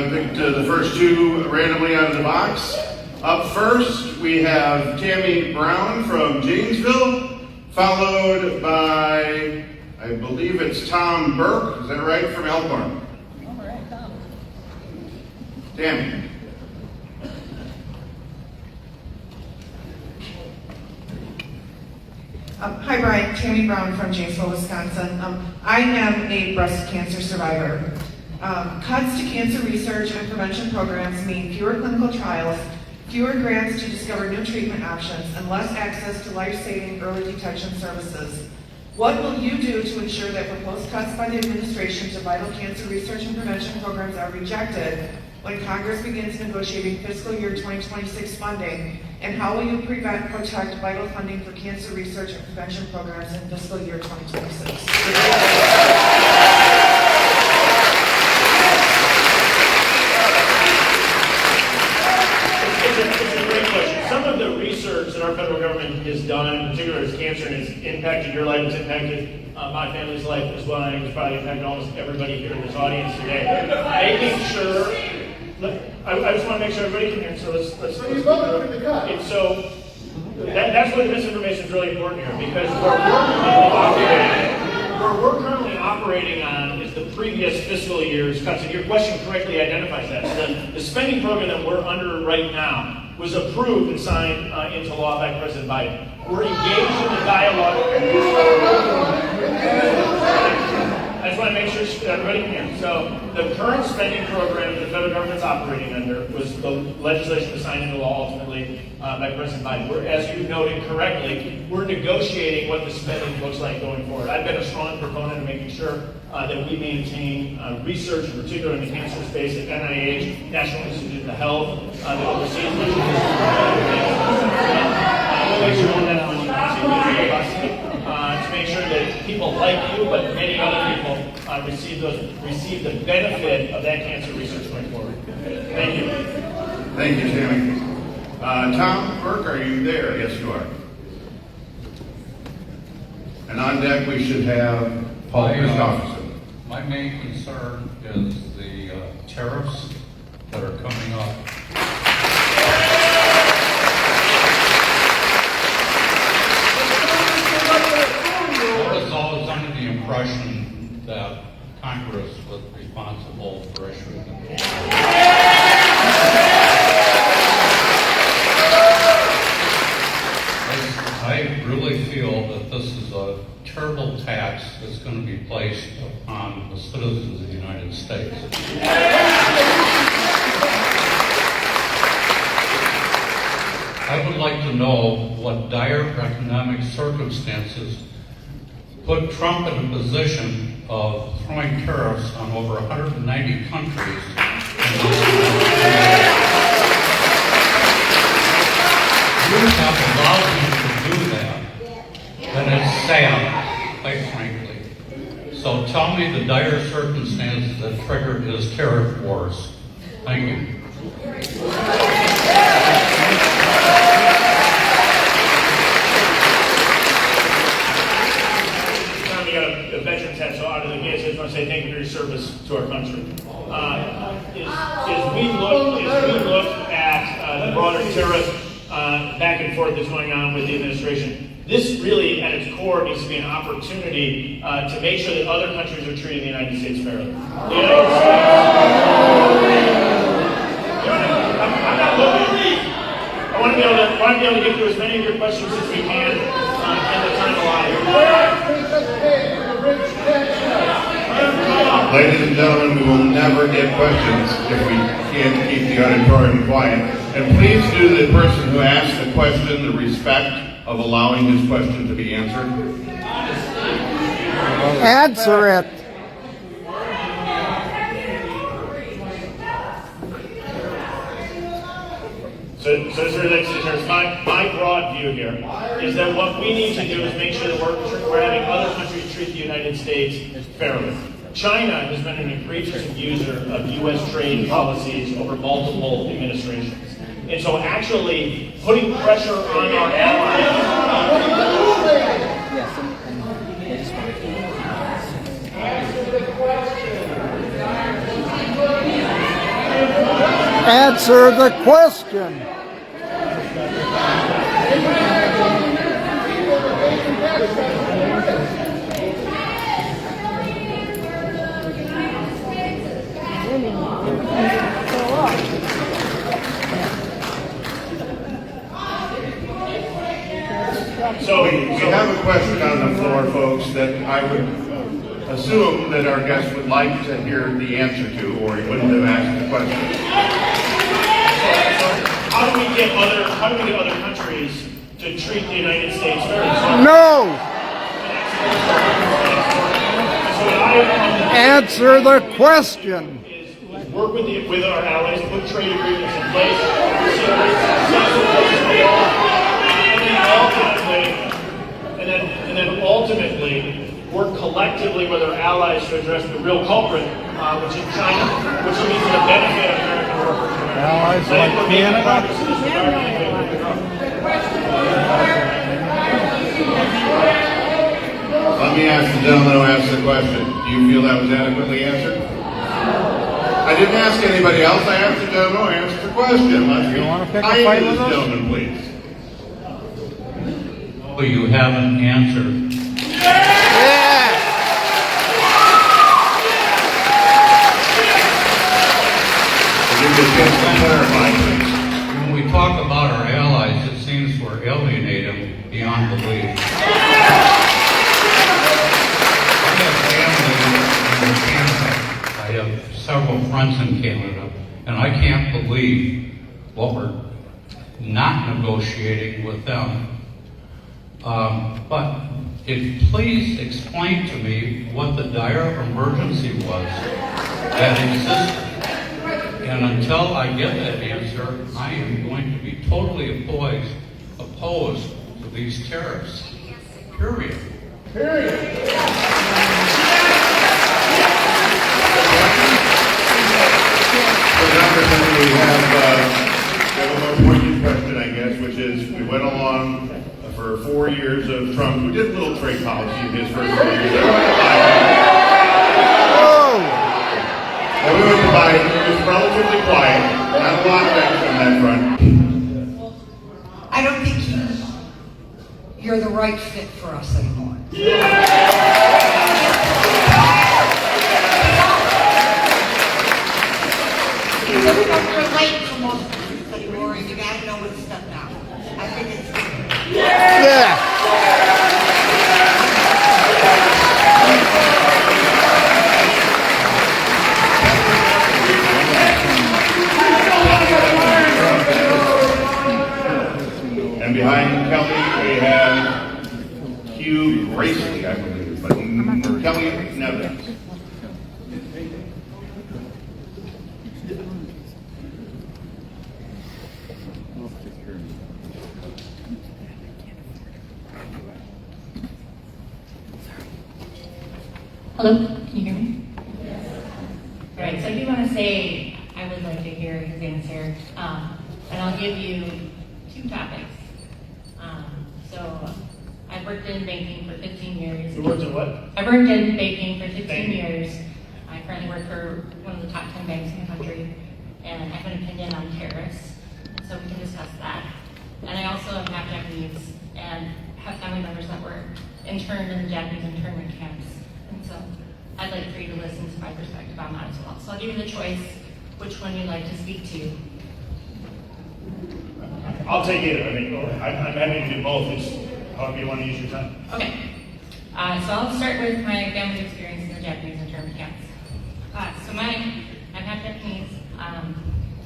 picked the first two randomly out of the box. Up first, we have Tammy Brown from Janesville, followed by, I believe it's Tom Burke, is that right, from Elkhorn? All right, Tom. Tammy. Hi, Bryan. Tammy Brown from Steil, Wisconsin. I am a breast cancer survivor. Cuts to cancer research and prevention programs mean fewer clinical trials, fewer grants to discover new treatment options, and less access to life-saving early detection services. What will you do to ensure that proposed cuts by the administration to vital cancer research and prevention programs are rejected when Congress begins negotiating fiscal year 2026 funding? And how will you protect vital funding for cancer research and prevention programs in fiscal year 2026? It's a great question. Some of the research that our federal government has done, in particular as cancer, and has impacted your life, it's impacted my family's life as well, and it's probably impacted almost everybody here in this audience today. Making sure, I just want to make sure everybody can hear, so let's So you voted for the cut. and so that's where the misinformation is really important here, because where we're currently operating on is the previous fiscal year's cuts, and your question correctly identifies that. So the spending program that we're under right now was approved and signed into law by President Biden. We're engaged in the dialogue. I just want to make sure everybody can hear. So the current spending program the federal government's operating under was the legislation was signed into law ultimately by President Biden. As you noted correctly, we're negotiating what the spending looks like going forward. I've been a strong proponent of making sure that we maintain research, in particular in the cancer space at NIH, National Institute of Health, that oversees much of this. We'll make sure all that money to make sure that people like you, but many other people, receive the benefit of that cancer research going forward. Thank you. Thank you, Tammy. Tom Burke, are you there? Yes, you are. And on deck, we should have Paul Christopherson. My main concern is the tariffs that are coming up. I was always under the impression that Congress was responsible for issuing them. I really feel that this is a terrible tax that's going to be placed upon the citizens of the United States. I would like to know what dire economic circumstances put Trump in a position of throwing tariffs on over 190 countries. You have allowed him to do that, and it's sad, quite frankly. So tell me the dire circumstances that triggered his tariff wars. Thank you. Tom, you got a veteran's hat, so out of the gate, I just want to say thank you for your service to our country. As we look at the broader tariff back and forth that's going on with the administration, this really, at its core, needs to be an opportunity to make sure that other countries are treating the United States fairly. The United States. I'm not looking. I want to be able to get through as many of your questions as we can in the time allotted. Ladies and gentlemen, we will never get questions if we can't keep the auditorium quiet. And please do the person who asked the question the respect of allowing his question to be answered. Answer it. So my broad view here is that what we need to do is make sure that we're having other countries treat the United States fairly. China has been an egregious abuser of U.S. trade policies over multiple administrations. And so actually putting pressure on our allies... Answer the question. So we have a question on the floor, folks, that I would assume that our guests would like to hear the answer to, or he wouldn't have asked the question. How do we get other countries to treat the United States fairly? So No. what I have Answer the question. is work with our allies, put trade agreements in place, see how successful those are, and then ultimately work collectively with our allies to address the real culprit, which is China, which will be for the benefit of American workers. Allies like Canada? Let me ask the gentleman who asked the question. Do you feel that was adequately answered? I didn't ask anybody else. I asked the gentleman who asked the question. Let's be wanna pick a kind fight to with this us? gentleman, please. Oh, you haven't answered. Yeah. I'll give you a chance to clarify, please. When we talk about our allies, it seems we're alienating beyond belief. I have family in Canada. I have several friends in Canada, and I can't believe what we're not negotiating with them. But please explain to me what the dire emergency was that existed. And until I get that answer, I am going to be totally opposed to these tariffs. Period. So, Congressman, we have a more poignant question, I guess, which is we went along for 4 years of Trump, who did a little trade policy in his first 4 years. And we went to Biden. He was relatively quiet, not a lot of action on that front. I don't think you're the right fit for us anymore. You really don't relate to most things anymore, and you gotta know when to step down. I think it's good. Yeah. And behind Kelly, we have Hugh Gracely, I believe, but Kelly Nevins. Hello, can you hear me? All right, so I do want to say I would like to hear his answer, and I'll give you 2 topics. So I've worked in banking for 15 years. You worked in what? I've worked in banking for 15 Banking. years. I currently work for one of the top 10 banks in the country, and I have an opinion on tariffs, so we can discuss that. And I also am half Japanese and have family members that were interned in the Japanese internment camps. And so I'd like for you to listen to my perspective on that as well. So I'll give you the choice which one you'd like to speak to. I'll take either. I mean, I'm happy to do both. It's however you want to use your time. Okay. So I'll start with my family experience in the Japanese internment camps. I'm half Japanese,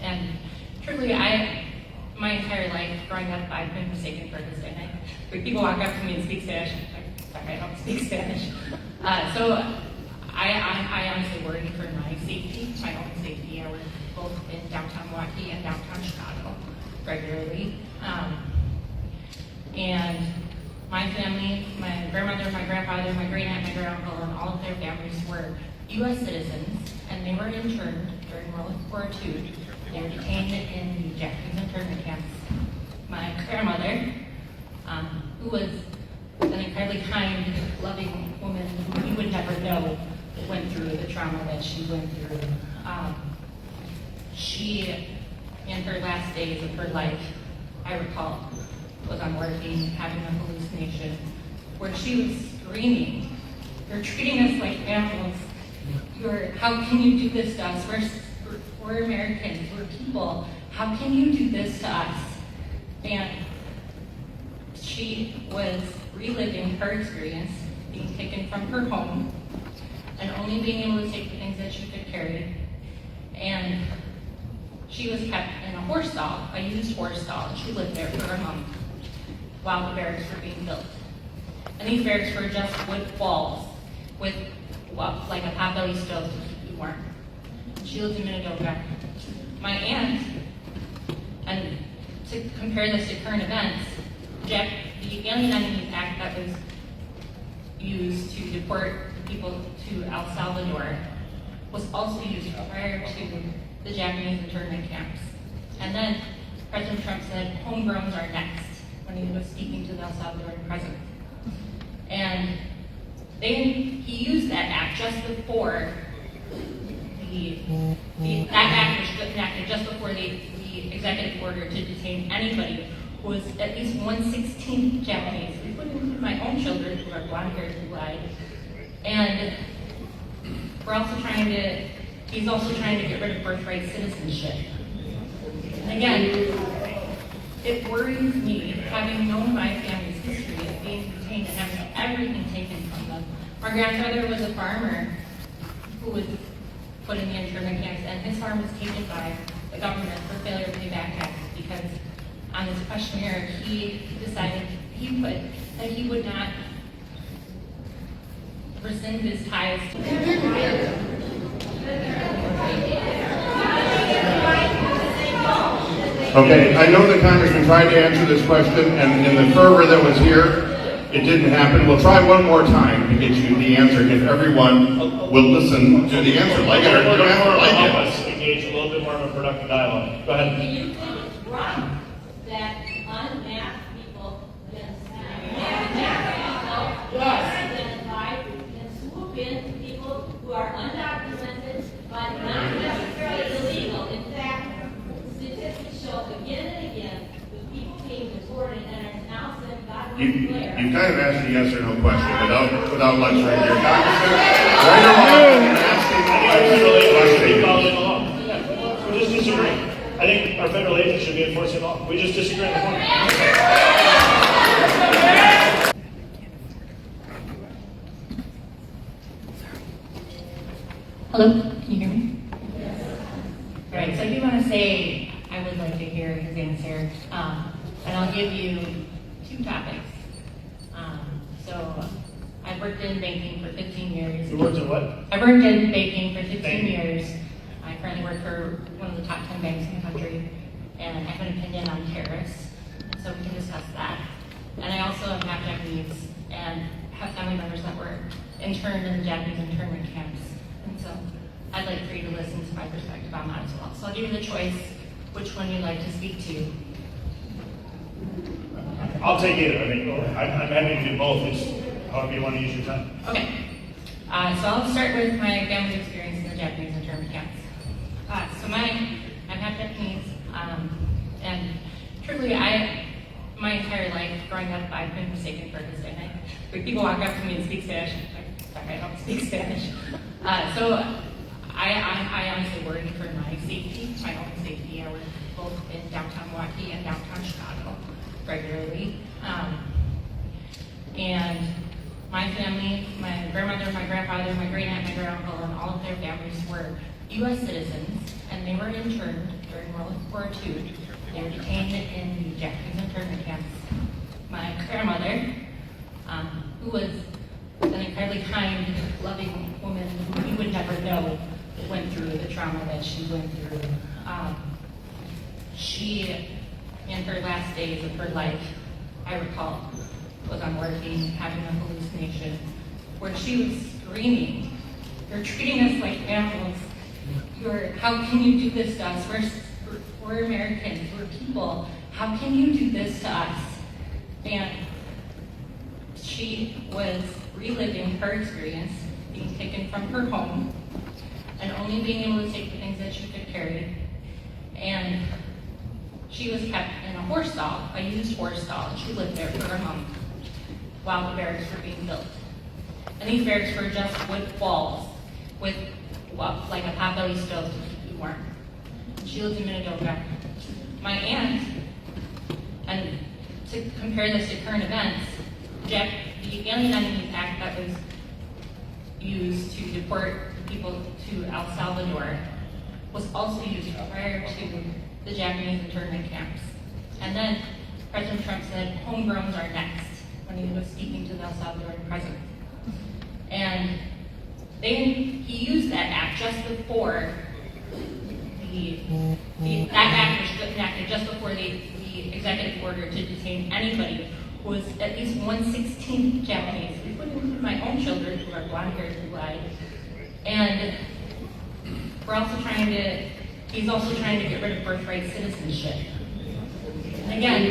and truly, my entire life growing up, I've been mistaken for Hispanic. When people walk up to me and speak Spanish, I'm like, sorry, I don't speak Spanish. So I honestly worry for my safety, my own safety. I work both in downtown Milwaukee and downtown Chicago regularly. And my family, my grandmother, my grandfather, my great aunt, my great uncle, and all of their families were U.S. citizens, and they were interned during World War II. They were detained in the Japanese internment camps. My grandmother, who was an incredibly kind, loving woman who you would never know went through the trauma that she went through. She in her last days of her life, I recall, was unworking, having a hallucination, where she was screaming, "You're treating us like animals. How can you do this to us? We're Americans, we're people. How can you do this to us?" And she was reliving her experience, being taken from her home, and only being able to take the things that she could carry. And she was kept in a horse stall, a used horse stall, and she lived there for a month while the barracks were being built. And these barracks were just wood walls with like a potbelly stove to keep you warm. She lived in Minnedoka. My aunt, and to compare this to current events, the Alien Enemies Act that was used to deport people to El Salvador was also used prior to the Japanese internment camps. And then President Trump said, "Homegrowns are next," when he was speaking to the El Salvadoran president. And he used that act just before that act was enacted just before the executive order to detain anybody who was at least 1/16 Japanese, including my own children who are blonde-haired and blue-eyed. And he's also trying to get rid of birthright citizenship. And again, it worries me, having known my family's history of being detained and having everything taken from them. My grandfather was a farmer who was put in the internment camps, and his farm was taken by the government for failure to pay back taxes because on his questionnaire he decided he put that he would not rescind his ties. Okay, I know the Congressman tried to answer this question, and in the fervor that was here, it didn't happen. We'll try one more time to get you the answer if everyone will listen to the answer. Like it or you don't have to like Help it. us engage a little bit more of a productive dialogue. Go ahead. Do you think it's wrong that unmasked people can identify and swoop in people who are undocumented but not necessarily illegal? In fact, statistics show again and again that people being deported and are now sent back to You Blair. kind of asked a yes or no question without lecturing your Congressman. Right or wrong, you're asking Federal agents should be questions. following the law. Yeah, we just disagree. I think our federal agents should be enforcing law. We just disagree on the point. Hello, can you hear me? Yes. All right, so I do want to say I would like to hear his answer, and I'll give you two topics. So I've worked in banking for 15 years. You worked in what? I've worked in banking for 15 Banking. years. I currently work for one of the top 10 banks in the country, and I have an opinion on tariffs, so we can discuss that. And I also am half Japanese and have family members that were interned in the Japanese internment camps. And so I'd like for you to listen to my perspective on that as well. So I'll give you the choice which one you'd like to speak to. I'll take either. I mean, I'm happy to do both. It's however you want to use your time. Okay. So I'll start with my family's experience in the Japanese internment camps. I'm half Japanese, and truly, my entire life growing up, I've been mistaken for Hispanic. When people walk up to me and speak Spanish, I'm like, sorry, I don't speak Spanish. So I honestly worry for my safety, my own safety. I work both in downtown Milwaukee and downtown Chicago regularly. And my family, my grandmother, my grandfather, my great aunt, my great uncle, and all of their families were U.S. citizens, and they were interned during World War II. They were detained in the Japanese internment camps. My grandmother, who was an incredibly kind, loving woman who you would never know went through the trauma that she went through. She, in her last days of her life, I recall, was unworking, having a hallucination, where she was screaming, "You're treating us like animals. How can you do this to us? We're Americans, we're people. How can you do this to us?" And she was reliving her experience, being taken from her home, and only being able to take the things that she could carry. And she was kept in a horse stall, a used horse stall, and she lived there for a month while the barracks were being built. And these barracks were just wood walls with like a potbelly stove to keep you warm. She lived in Minnedoka. My aunt, and to compare this to current events, the Alien Enemies Act that was used to deport people to El Salvador was also used prior to the Japanese internment camps. And then President Trump said, homegrowns are next, when he was speaking to the El Salvadoran president. And he used that act just before that act was enacted just before the executive order to detain anybody who was at least 1/16 Japanese, including my own children who are blonde-haired and blue-eyed. And he's also trying to get rid of birthright citizenship. And again,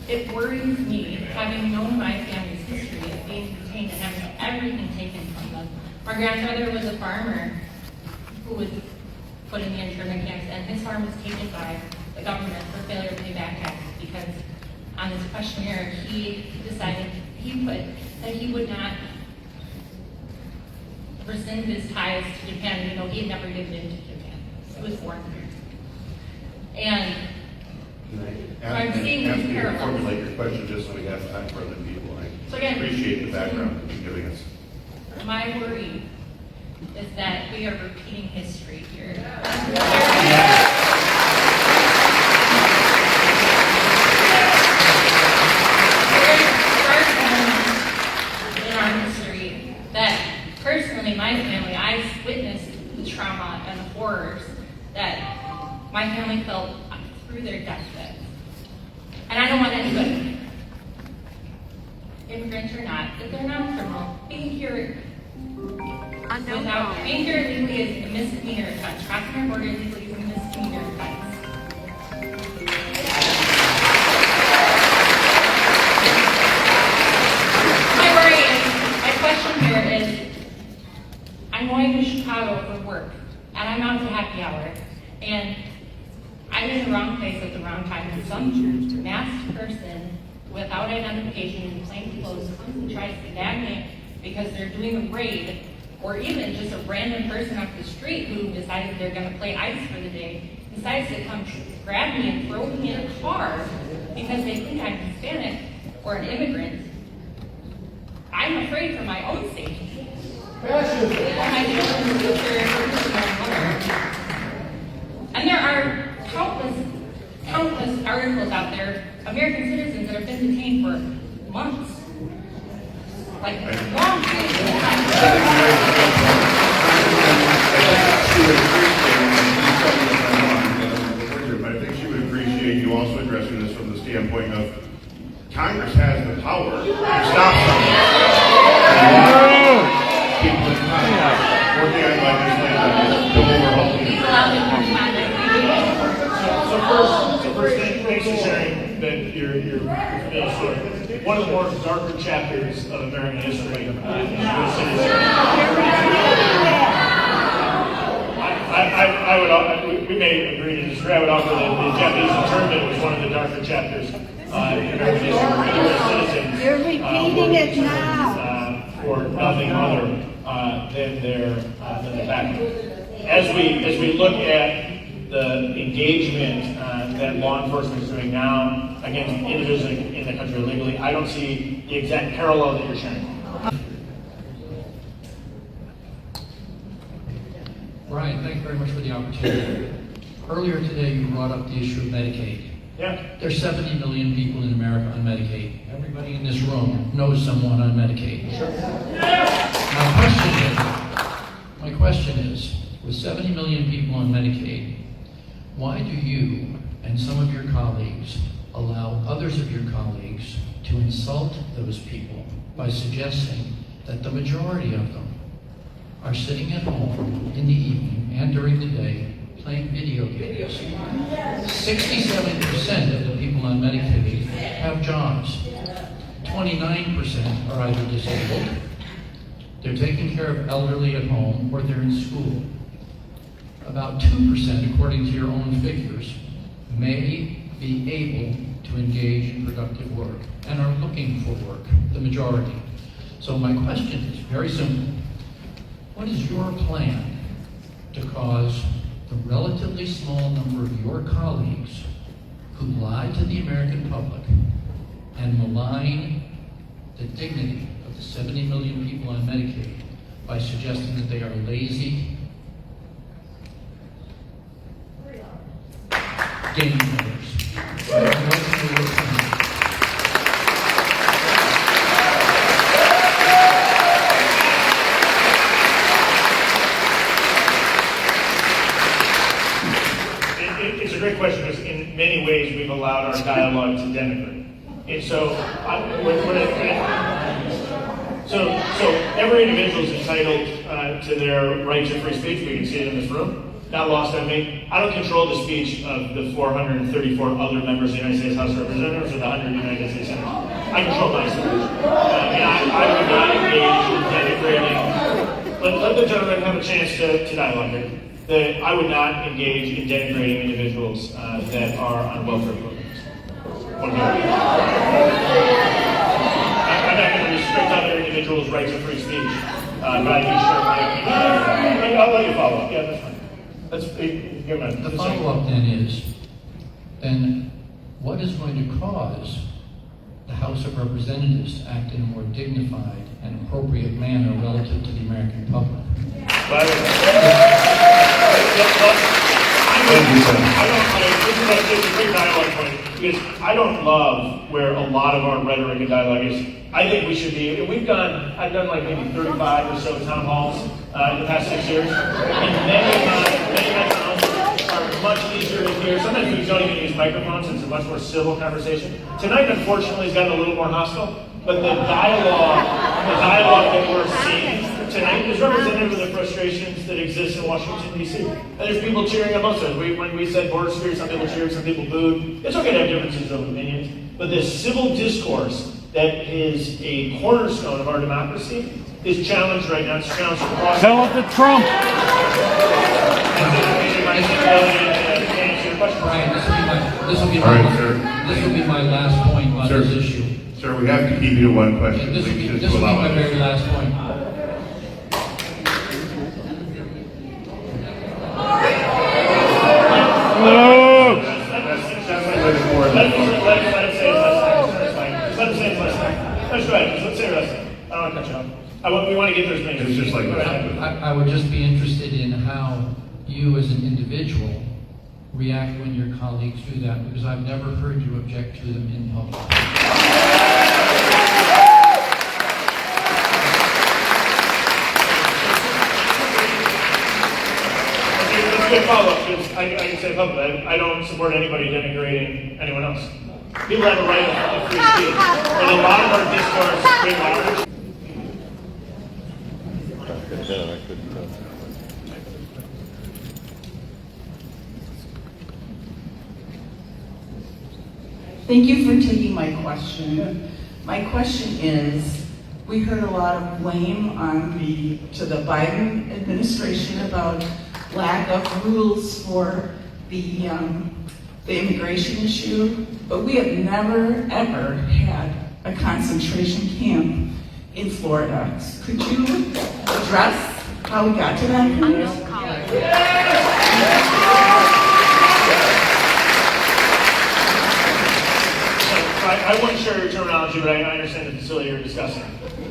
it worries me, having known my family's history of being detained and having everything taken from them. My grandfather was a farmer who was put in the internment camps, and his farm was taken by the government for failure to pay back taxes because on his questionnaire he put that he would not rescind his ties to Japan, even though he had never given in to Japan. He was born here. And so I'm seeing ask these you to parallels. formulate your question just so we have time for other people. So I again, appreciate the background that you're giving us. my worry is that we are repeating history here. In our history that personally, my family, I witnessed the trauma and the horrors that my family felt through their deathbed. And I don't want anybody, immigrants or not, if they're not criminal, being here being here illegally is a misdemeanor offense. Crossing our border illegally is a misdemeanor offense. My question here is, I'm going to Chicago for work, and I'm out to happy hour, and I'm in the wrong place at the wrong time, and some masked person without identification in plain clothes comes and tries to gag me because they're doing a raid, or even just a random person off the street who decided they're going to play ice for the day, decides to come grab me and throw me in a car because they think I'm Hispanic or an immigrant. I'm afraid for my own safety. For my children's future, and there are countless articles out there, American citizens that have been detained for months. Like, long periods of time. But I think she would appreciate you also addressing this from the standpoint of Congress has the power to stop something. People in Congress working on legislation, bill overhauling. So first, thanks for sharing that your familiar story. One of the more darker chapters of American history is U.S. citizenship. We may agree to disagree. I would offer that the Japanese internment was one of the darker chapters in American history. U.S. citizens You're repeating it now. For nothing other than their background. As we look at the engagement that law enforcement is doing now against individuals in the country illegally, I don't see the exact parallel that you're sharing. Brian, thank you very much for the opportunity. Earlier today, you brought up the issue of Medicaid. Yeah. There's 70 million people in America on Medicaid. Everybody in this room knows someone on Medicaid. Sure. My question is, with 70 million people on Medicaid, why do you and some of your colleagues allow others of your colleagues to insult those people by suggesting that the majority of them are sitting at home in the evening and during the day playing video games? 67% of the people on Medicaid have jobs. 29% are either disabled, they're taking care of elderly at home, or they're in school. About 2%, according to your own figures, may be able to engage in productive work and are looking for work, the majority. So my question is very simple. What is your plan to cause the relatively small number of your colleagues who lie to the American public and malign the dignity of the 70 million people on Medicaid by suggesting that they are lazy game players? It's a great question because in many ways we've allowed our dialogue to denigrate. And so, so every individual is entitled to their right to free speech. We can see it in this room. Not lost on me. I don't control the speech of the 434 other members of the United States House of Representatives or the 100 United States Senators. I control my speech. And I would not engage in denigrating. Let the gentleman have a chance to dialogue here. I would not engage in denigrating individuals that are on welfare programs. I'm not going to restrict other individuals' rights of free speech, but I do share my opinion. I'll let you follow up. Yeah, that's fine. The follow-up then is, what is going to cause the House of Representatives to act in a more dignified and appropriate manner relative to the American public? I don't love where a lot of our rhetoric and dialogue is. I think we should be, I've done like maybe 35 or so town halls in the past 6 years. And many towns are much easier to hear. Sometimes we don't even use microphones. It's a much more civil conversation. Tonight, unfortunately, has gotten a little more hostile. But the dialogue that we're seeing tonight is representative of the frustrations that exist in Washington, D.C. And there's people cheering on both sides. When we said border security, some people cheered, some people booed. It's okay to have differences of opinions. But this civil discourse that is a cornerstone of our democracy is challenged right now. It's challenged across. Tell it to Trump. Bryan, this will be my last point on this issue. Sir, we have to keep you to one question. This will be just to allow my others. very last point. We want to get those things. It's just like I would just be interested in how you as an individual react when your colleagues do that, because I've never heard you object to them in public. Let's get a follow-up, because I can say publicly, I don't support anybody denigrating anyone else. People have a right of free speech, and a lot of our discourse is large. Thank you for taking my question. My question is, we heard a lot of blame to the Biden administration about lack of rules for the immigration issue, but we have never ever had a concentration camp in Florida. Could you address how we got to that point? I wouldn't share your terminology, but I understand the facility you're discussing.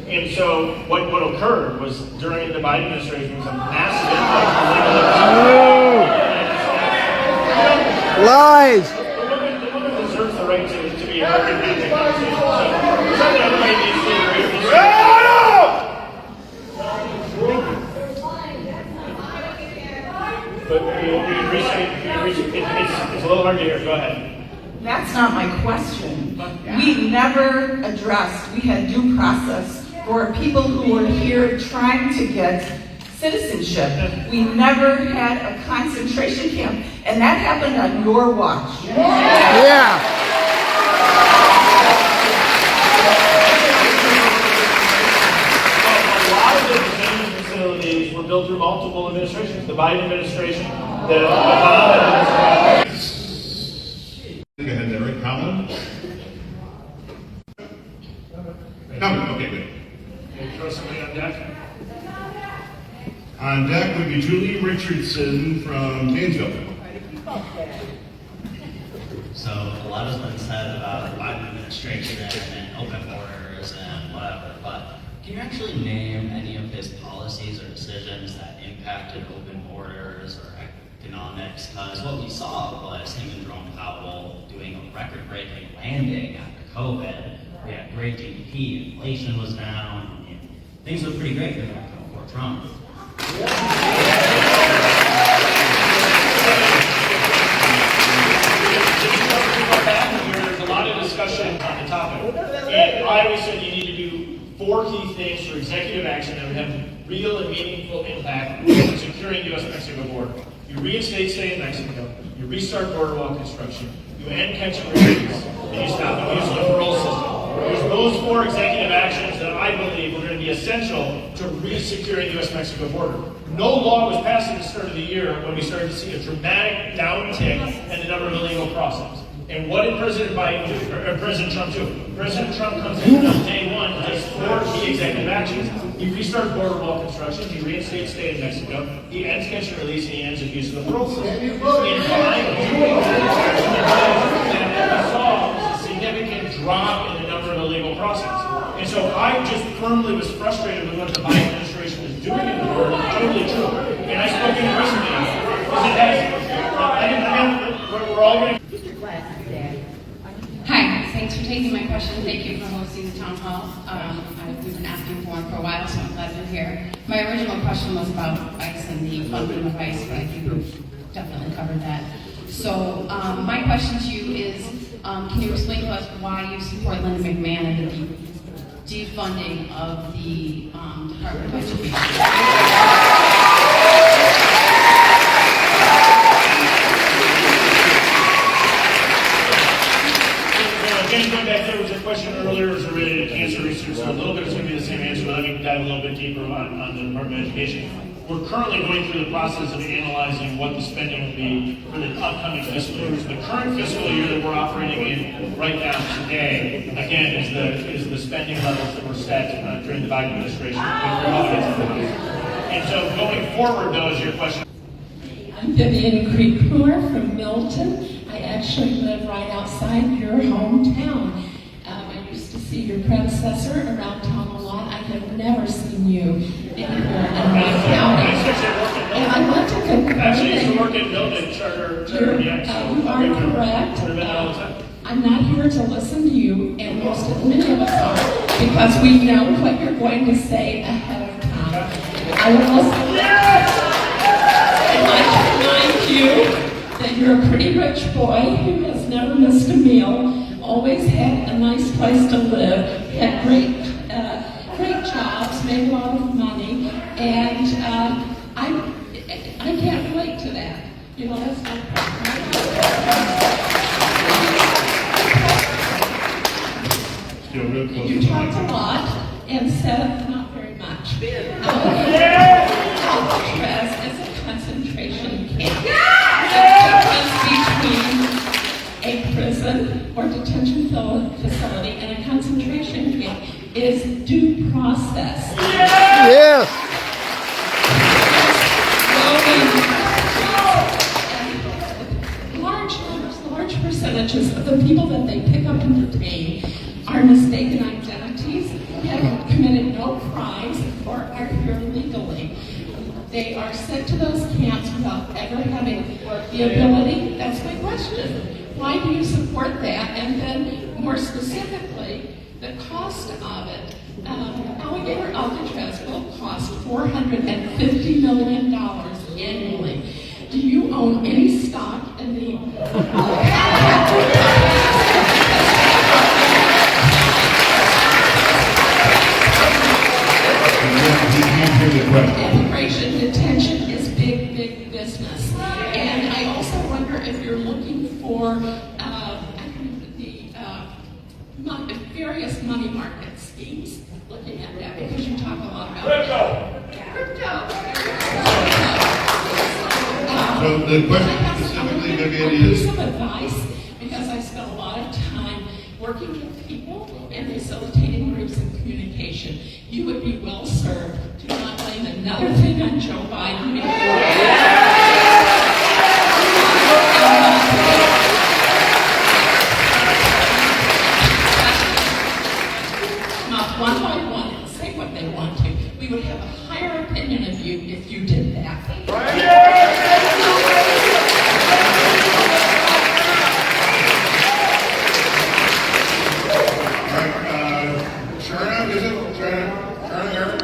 And so what occurred was during the Biden administration was a massive Lies. The woman deserves the right to be heard and have that conversation. So something everybody needs to agree with. But it's a little hard to hear. Go ahead. That's not my question. We never addressed, we had due process for people who were here trying to get citizenship. We never had a concentration camp, and that happened on your watch. Yeah. A lot of the detention facilities were built through multiple administrations. The Biden administration, the Obama administration. be Julie Richardson from Janesville. So a lot has been said about the Biden administration and open borders and whatever, but can you actually name any of his policies or decisions that impacted open borders or economics? Because what we saw was him and Jerome Powell doing a record-breaking landing after COVID. We had great GDP, inflation was down, and things looked pretty great before Trump. There's a lot of discussion on the topic. And I always said you need to do 4 key things for executive action that would have real and meaningful impact on securing U.S.-Mexico border. You reinstate stay in Mexico, you restart border wall construction, you end catch and release, and you stop the use of the parole system. There's those 4 executive actions that I believe are going to be essential to re-securing the U.S.-Mexico border. No law was passed at the start of the year when we started to see a dramatic downtick in the number of illegal crossings. And what did President Biden do, or President Trump do? President Trump comes in on day 1 and takes 4 key executive actions. He restarts border wall construction, he reinstates stay in Mexico, he ends catch and release, and he ends the use of the parole system. And by doing that, we saw a significant drop in the number of illegal crossings. And so I just firmly was frustrated with what the Biden administration was doing in the border. It's totally true. And I spoke in recently, because it has, we're all going to. Hi, thanks for taking my question. Thank you for hosting the town hall. We've been asking for one for a while, so I'm glad you're here. My original question was about ICE and the funding of ICE, but I think we've definitely covered that. So my question to you is, can you explain to us why you support Linda McMahon and the defunding of the Department of Education? Again, going back, there was a question earlier, was related to cancer research, so a little bit is going to be the same answer, but let me dive a little bit deeper on the Department of Education. We're currently going through the process of analyzing what the spending will be for the upcoming fiscal years. The current fiscal year that we're operating in right now, today, again, is the spending levels that were set during the Biden administration with Republicans in the House. And so going forward, though, is your question. I'm Vivian Creekmore from Milton. I actually live right outside your hometown. I used to see your predecessor around town a lot. I have never seen you anywhere in my county. And I want to confirm actually used to work at Milton Charter you are correct. I'm not here to listen to you, and many of us are, because we know what you're going to say ahead of time. I will also I'd like to remind you that you're a pretty rich boy who has never missed a meal, always had a nice place to live, had great jobs, made a lot of money, and I can't relate to that. You know, that's not You talked a lot and said not very much. Alcatraz is a concentration camp. The difference between a prison or detention facility and a concentration camp is due process. Yes. Large percentages of the people that they pick up and detain are mistaken identities, have committed no crimes, or are here legally. They are sent to those camps without ever having the ability. That's my question. Why do you support that? And then, more specifically, the cost of it. Alligator Alcatraz will cost $450 million annually. Do you own any stock in the immigration detention is big business. And I also wonder if you're looking for the various money market schemes, looking at that, because you talk a lot about crypto. So the question specifically, Vivian, is... Some advice, because I spent a lot of time working with people and facilitating groups and communication. You would be well served. Do not blame another thing on Joe Biden. One by one and say what they want to. We would have a higher opinion of you if you did that. Sharna, is it? Sharna, Eric?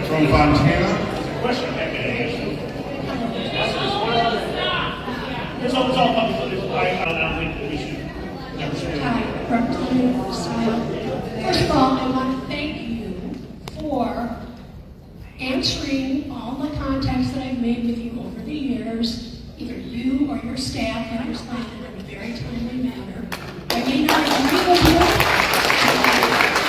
From Montana? Question, it's all public. I don't think we should never say Hi, Representative Steil. First of all, I want to thank you for answering all the contacts that I've made with you over the years. Either you or your staff have responded in a very timely manner. I may not agree with you. I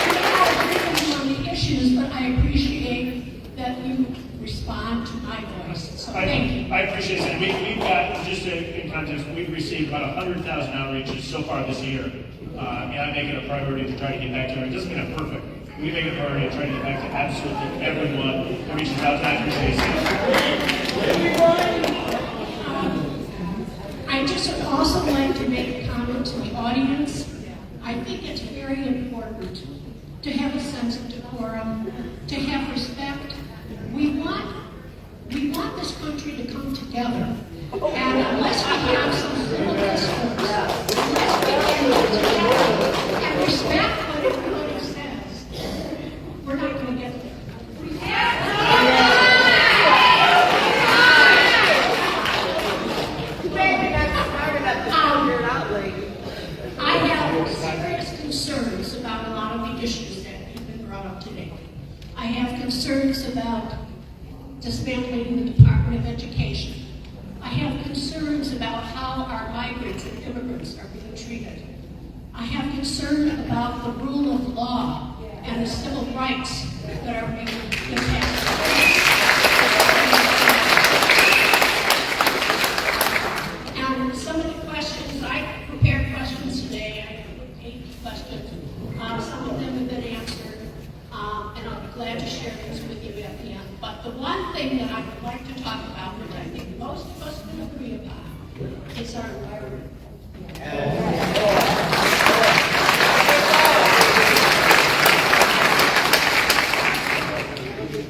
may not agree with you on the issues, but I appreciate that you respond to my voice. So thank you. I appreciate it. We've got, just in context, we've received about 100,000 outreaches so far this year. And I make it a priority to try to get back to it. It doesn't mean I'm perfect. We make it a priority to try to get back to absolutely everyone who reaches out to advocacy. I just would also like to make a comment to the audience. I think it's very important to have a sense of decorum, to have respect. We want this country to come together. And unless we have some little discourse, unless we can come together and respect what everybody says, we're not going to get there. I have serious concerns about a lot of the issues that have been brought up today. I have concerns about dismantling the Department of Education. I have concerns about how our migrants and immigrants are being treated. I have concern about the rule of law and the civil rights that are being impacted. And some of the questions, I prepared questions today, I put 8 questions. Some of them have been answered, and I'll be glad to share these with you at the end. But the one thing that I would like to talk about, which I think most of us can agree about, is our environment.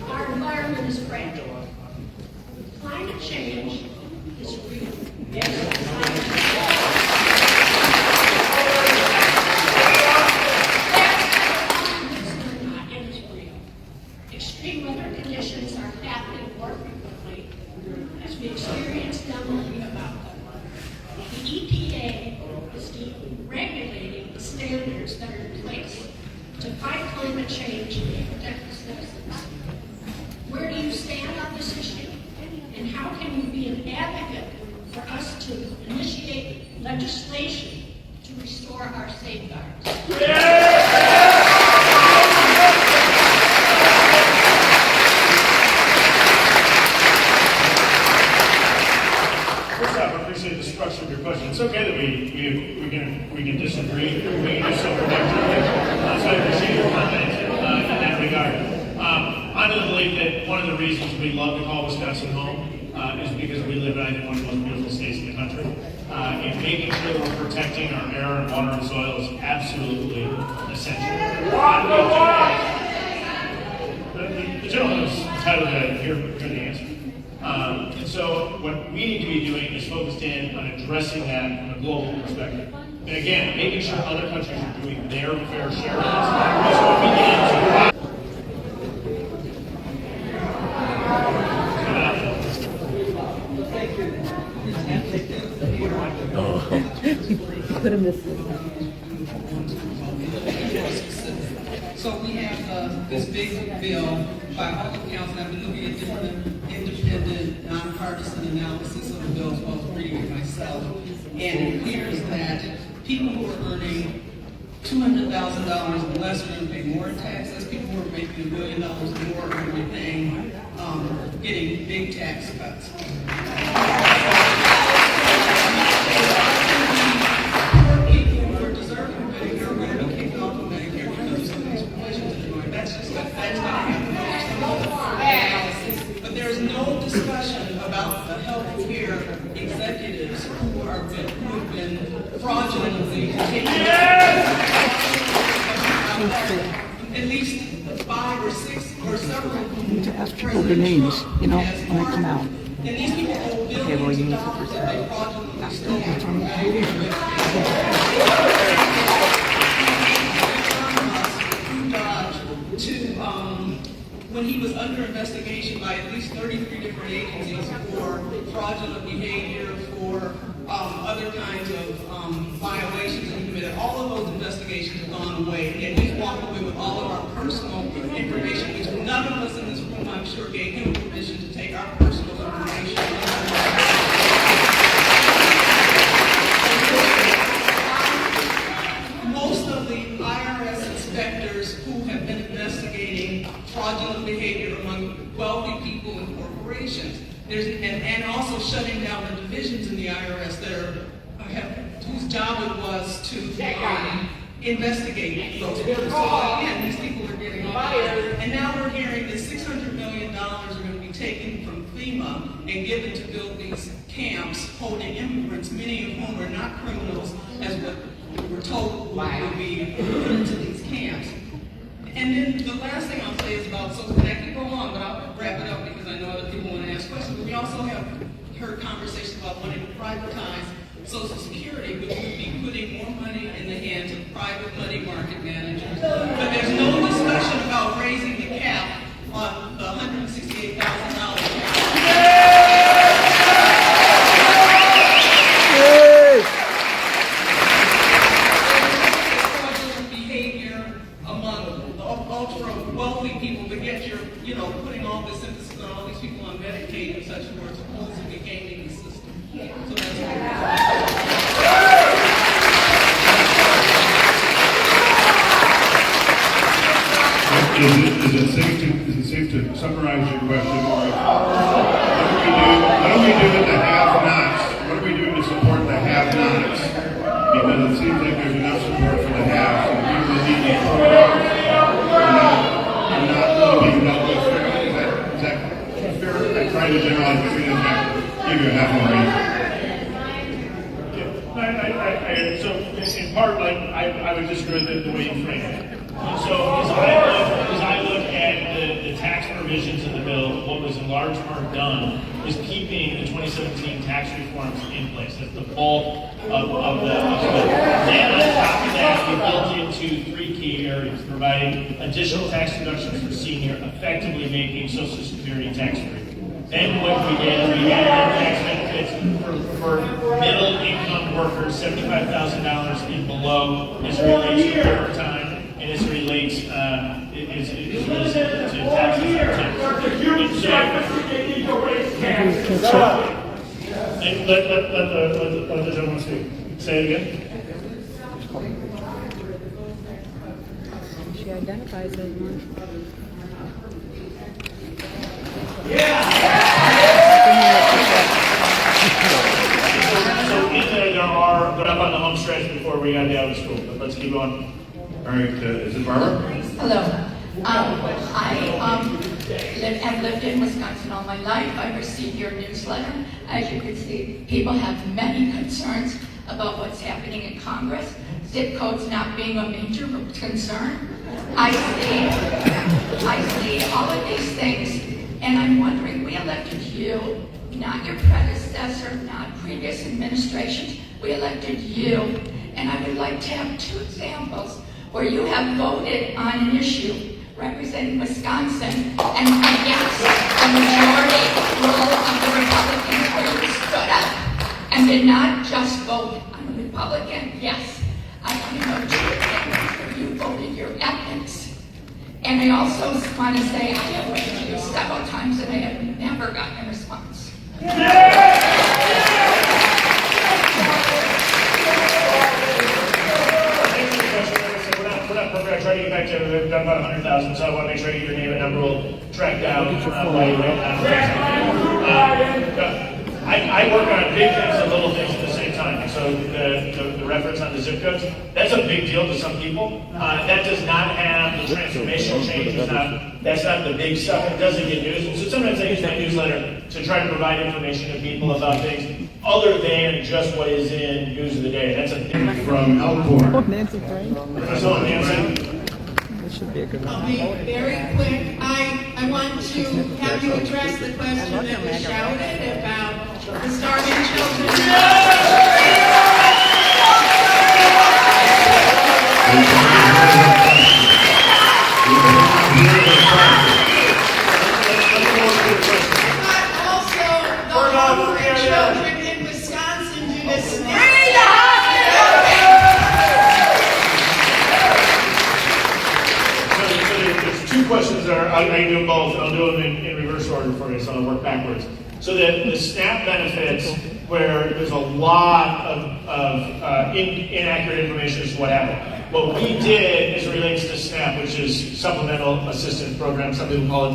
Our environment is fragile. Climate change is real. Extreme weather conditions are happening more frequently as we experience them and read about them. The EPA is regulating the standards that are in place to fight climate change and protect the citizens. Where do you stand on this issue? And how can you be an advocate for us to initiate legislation to restore our safeguards? First off, I appreciate the structure of your question. It's okay that we can disagree. We can do so productively. So I appreciate your comment in that regard. I'm of the belief that one of the reasons we love to call Wisconsin home is because we live in, I think, one of the most beautiful states in the country. And making sure that we're protecting our air and water and soil is absolutely essential. The gentleman was entitled to hear the answer. And so what we need to be doing is focused in on addressing that from a global perspective. And again, making sure other countries are doing their fair share of this. So if we get into Could have missed it. So we have this big bill by all accounts, and I've been looking at different independent, nonpartisan analysis of the bill as well as reading it myself. And it appears that people who are earning $200,000 or less are going to pay more in taxes. People who are making $1 million or more are going to be paying, getting big tax cuts. that's going to have the most analysis. But there's no discussion about the health care executives who have been fraudulently taken at least 5 or 6 or several. You need to ask people their names, you know, when I come out. And these people owe Okay, well, you billions need of to dollars that they fraudulently stole. When he was under investigation by at least 33 different agencies for fraudulent behavior, for other kinds of violations that he committed, all of those investigations have gone away, and he's walked away with all of our personal information, which none of us in this room, I'm sure, gave him permission to take our personal information. Most of the IRS inspectors who have been investigating fraudulent behavior among wealthy people and corporations, and also shutting down the divisions in the IRS that whose job it was to investigate those people. So again, these people are getting fired, and now we're hearing that $600 million are going to be taken from FEMA and given to build these camps holding immigrants, many of whom are not criminals, as what we were told would be put into these camps. And then the last thing I'll say is about social, and I can go on, but I'll wrap it up because I know other people want to ask questions. But we also have heard conversations about wanting to privatize Social Security, which would be putting more money in the hands of private money market managers. But there's no discussion about raising the cap on the $168,000 cap. Wealthy people, but yet you're, putting all this emphasis on all these people on Medicaid and such who are supposed to be gaming the system. So Is it safe to summarize your question? What do we do with the have-nots? What are we doing to support the have-nots? Because it seems like there's enough support for the haves, and people that need these programs are not being dealt with fairly. Is that fair? I tried to generalize, but we didn't give you a half more answer. So in part, I would disagree with the way you frame it. So as I look at the tax provisions in the bill, what was in large part done is keeping the 2017 tax reforms in place. That's the bulk of the bill. Then on top of that, we built into 3 key areas: providing additional tax deductions for senior, effectively making Social Security tax-free. Then what we did is we added tax benefits for middle-income workers, $75,000 and below, as it relates to overtime, and as it relates to taxes. And let the gentleman speak. Say it again. She identifies as one. So in there are, but up on the home stretch before we got out of school. But let's keep going. All right, is it Barbara? Hello. I have lived in Wisconsin all my life. I received your newsletter. As you can see, people have many concerns about what's happening in Congress. Zip codes not being a major concern. I see all of these things, and I'm wondering, we elected you, not your predecessor, not previous administrations. We elected you, and I would like to have 2 examples where you have voted on an issue representing Wisconsin and against the majority rule of the Republicans, where you stood up and did not just vote on a Republican. Yes, I want to know 2 examples where you voted your ethics. And I also want to say I have written to you several times and I have never gotten a response. I try to get back to it. We've done about 100,000, so I want to make sure I get your name and number will track down while you're I work on big things and little things at the same time. time. So the reference on the zip codes, that's a big deal to some people. That does not have the transformational change. That's not the big stuff. It doesn't get news. And so sometimes I use my newsletter to try to provide information to people about things other than just what is in news of the day. That's a big from Elkhorn. Nancy Frank. So, Nancy. This should be a good one. I'll be very quick. I want to have you address the question that was shouted about the starving children. But also the hungry children in Wisconsin do this. There's two questions there. I can do them both, and I'll do them in reverse order for you, so I'll work backwards. So the SNAP benefits, where there's a lot of inaccurate information as to what happened. What we did as it relates to SNAP, which is Supplemental Assistance Program, some people call it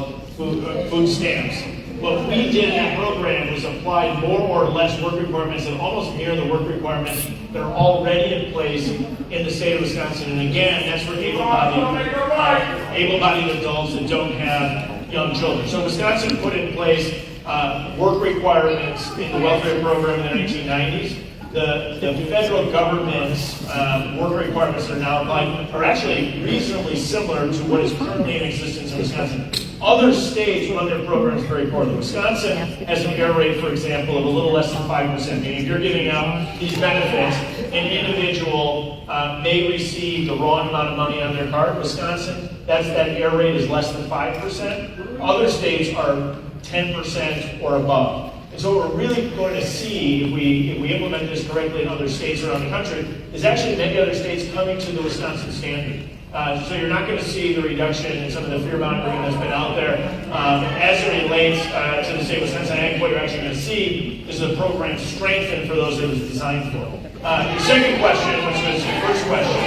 food stamps. What we did in that program was apply more or less work requirements that almost mirror the work requirements that are already in place in the state of Wisconsin. And again, that's for able-bodied adults that don't have young children. So Wisconsin put in place work requirements in the welfare program in the 1990s. The federal government's work requirements that are now applied are actually reasonably similar to what is currently in existence in Wisconsin. Other states run their programs very poorly. Wisconsin has an error rate, for example, of a little less than 5%, meaning if you're giving out these benefits, an individual may receive the wrong amount of money on their card. Wisconsin, that error rate is less than 5%. Other states are 10% or above. And so what we're really going to see, if we implement this correctly in other states around the country, is actually many other states coming to the Wisconsin standard. So you're not going to see the reduction in some of the fear-mongering that's been out there as it relates to the state of Wisconsin. I think what you're actually going to see is the program strengthened for those that it was designed for. Your second question, which was your first question.